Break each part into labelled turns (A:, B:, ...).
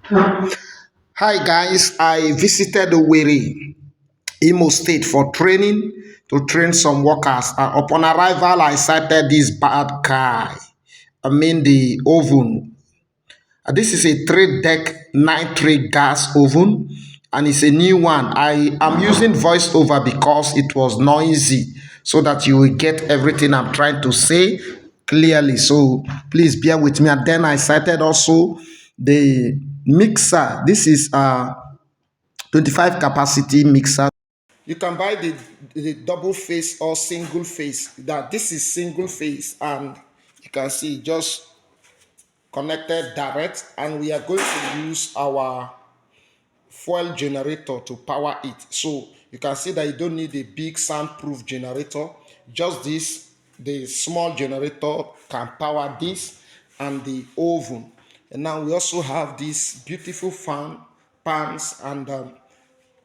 A: Hi guys, I visited Owerri, Imo State for training to train some workers. Upon arrival, I sighted this bad guy. The oven. This is a three-deck nitrate gas oven, and it's a new one. I am using voiceover because it was noisy, so that you will get everything I'm trying to say clearly. So please bear with me. And then I cited also the mixer. This is 25 capacity mixer. You can buy the double face or single face. That this is single face, and you can see just connected direct, and we are going to use our fuel generator to power it. So you can see that you don't need a big soundproof generator. Just this, the small generator can power this and the oven. And now we also have this beautiful pans, and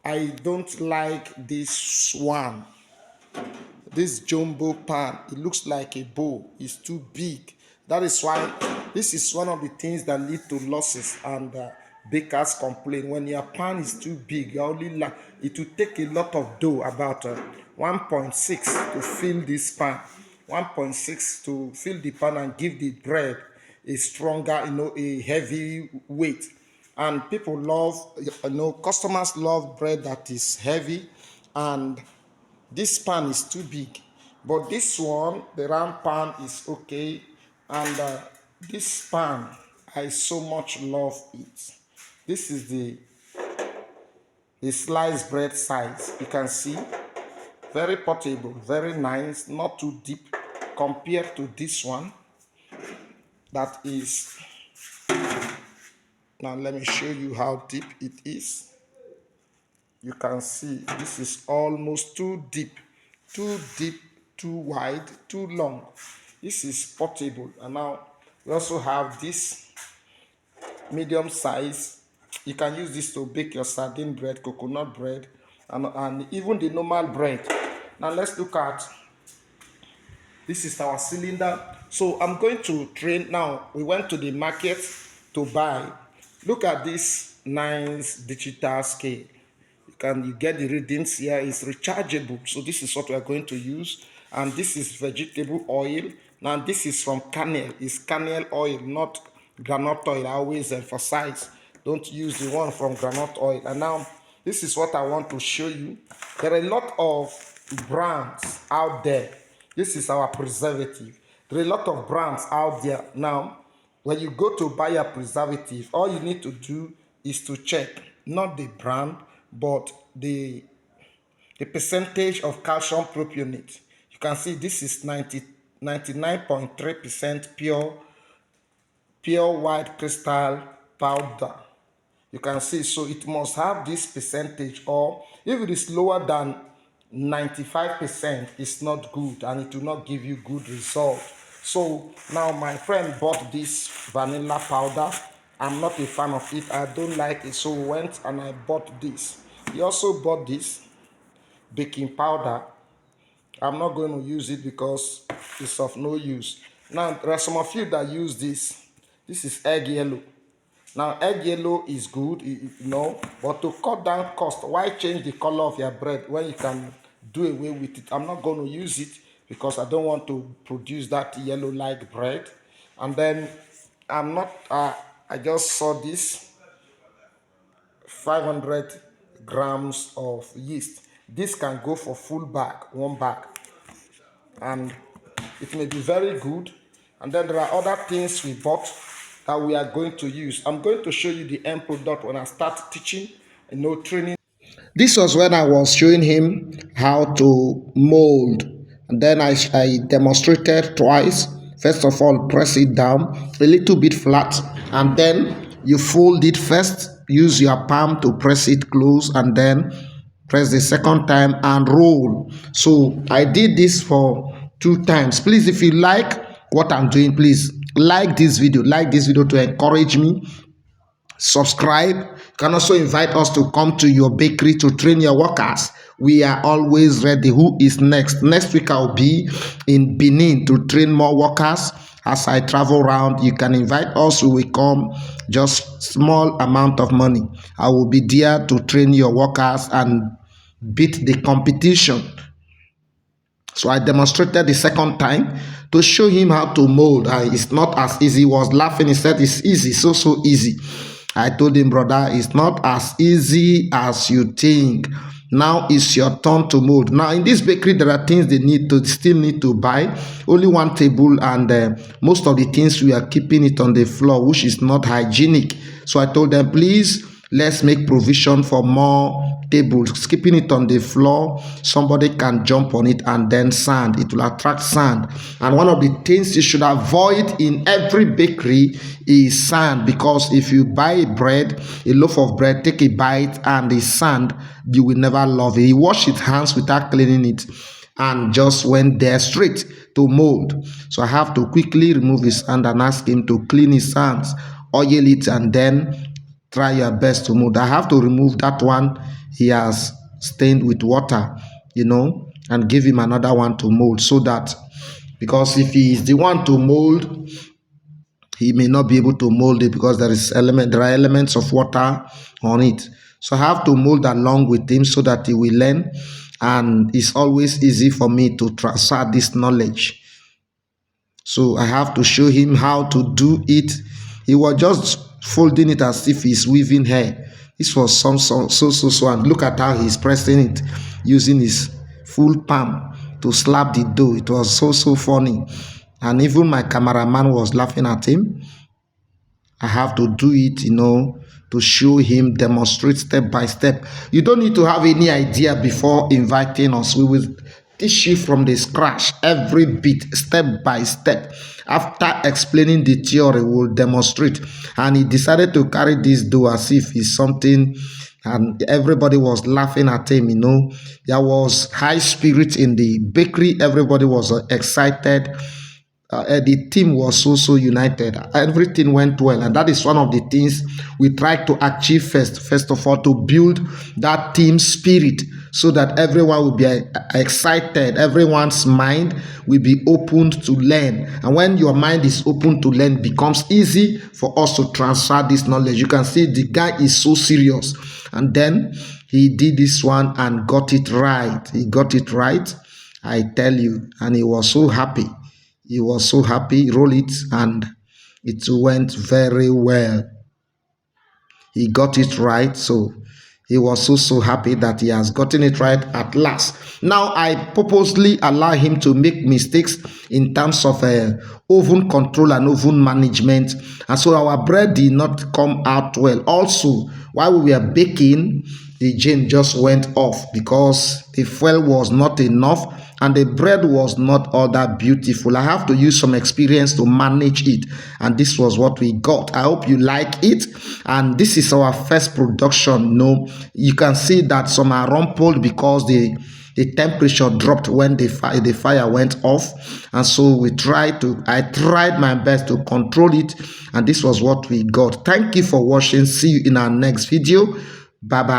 A: I don't like this one. This jumbo pan, it looks like a bowl. It's too big. That is why this is one of the things that lead to losses, and bakers complain when your pan is too big. You only like it will take a lot of dough, about 1.6 to fill this pan, 1.6 to fill the pan and give the bread a stronger, a heavy weight. And people love, customers love bread that is heavy, and this pan is too big. But this one, the round pan, is okay. And this pan, I so much love it. This is the sliced bread size. You can see, very portable, very nice, not too deep compared to this one. That is, now let me show you how deep it is. You can see this is almost too deep, too wide, too long. This is portable. And now we also have this medium size. You can use this to bake your sardine bread, coconut bread, and even the normal bread. Now let's look at, this is our cylinder. So I'm going to train now. We went to the market to buy. Look at this nice digital scale. You get the readings here. It's rechargeable. So this is what we are going to use. And this is vegetable oil. Now this is from kernel. It's kernel oil, not granite oil. I always emphasize, don't use the one from granite oil. And now this is what I want to show you. There are a lot of brands out there. This is our preservative. There are a lot of brands out there. Now when you go to buy a preservative, all you need to do is to check not the brand, but the percentage of calcium propionate. You can see this is 99.3% pure white crystal powder. You can see, so it must have this percentage, or if it is lower than 95%, it's not good, and it will not give you good result. So now my friend bought this vanilla powder. I'm not a fan of it. I don't like it. So we went and I bought this. He also bought this baking powder. I'm not going to use it because it's of no use. Now there are some of you that use this. This is egg yellow. Now egg yellow is good, but to cut down cost, why change the color of your bread when you can do away with it? I'm not going to use it because I don't want to produce that yellow like bread. And then I just saw this 500 grams of yeast. This can go for full bag, one bag, and it may be very good. And then there are other things we bought that we are going to use. I'm going to show you the end product when I start teaching, training. This was when I was showing him how to mold. And then I demonstrated twice. First of all, press it down a little bit flat, and then you fold it first. Use your palm to press it close, and then press the second time and roll. So I did this for 2 times. Please, if you like what I'm doing, please like this video to encourage me. Subscribe. You can also invite us to come to your bakery to train your workers. We are always ready. Who is next? Next week I'll be in Benin to train more workers. As I travel around, you can invite us. We will come, just small amount of money. I will be there to train your workers and beat the competition. So I demonstrated the second time to show him how to mold. It's not as easy. He was laughing. He said it's easy, so easy. I told him, brother, it's not as easy as you think. Now it's your turn to mold. Now in this bakery, there are things they still need to buy. Only one table, and most of the things we are keeping it on the floor, which is not hygienic. So I told them, please, let's make provision for more tables. Keeping it on the floor, somebody can jump on it, and then sand. It will attract sand. And one of the things you should avoid in every bakery is sand, because if you buy a loaf of bread, take a bite, and the sand, you will never love it. He washed his hands without cleaning it and just went there straight to mold. So I have to quickly remove his hand and ask him to clean his hands, oil it, and then try your best to mold. I have to remove that one he has stained with water, and give him another one to mold, so that, because if he is the one to mold, he may not be able to mold it, because there are elements of water on it. So I have to mold along with him so that he will learn, and it's always easy for me to transfer this knowledge. So I have to show him how to do it. He was just folding it as if he's weaving hair. This was so, and look at how he's pressing it using his full palm to slap the dough. It was so funny, and even my cameraman was laughing at him. I have to do it, to show him, demonstrate step by step. You don't need to have any idea before inviting us. We will teach you from the scratch, every bit, step by step. After explaining the theory, we'll demonstrate. And he decided to carry this dough as if it's something, and everybody was laughing at him. There was high spirit in the bakery. Everybody was excited. The team was so united. Everything went well, and that is one of the things we try to achieve first of all, to build that team spirit, so that everyone will be excited. Everyone's mind will be opened to learn, and when your mind is open to learn, it becomes easy for us to transfer this knowledge. You can see the guy is so serious, and then he did this one and got it right. He got it right, I tell you, and he was so happy. He was so happy. Roll it, and it went very well. He got it right, so he was so happy that he has gotten it right at last. Now I purposely allow him to make mistakes in terms of oven control and oven management, and so our bread did not come out well. Also, while we were baking, the gen just went off because the fuel was not enough, and the bread was not all that beautiful. I have to use some experience to manage it, and this was what we got. I hope you like it, and this is our first production. You can see that some are rumpled because the temperature dropped when the fire went off, and so I tried my best to control it, and this was what we got. Thank you for watching. See you in our next video. Bye bye.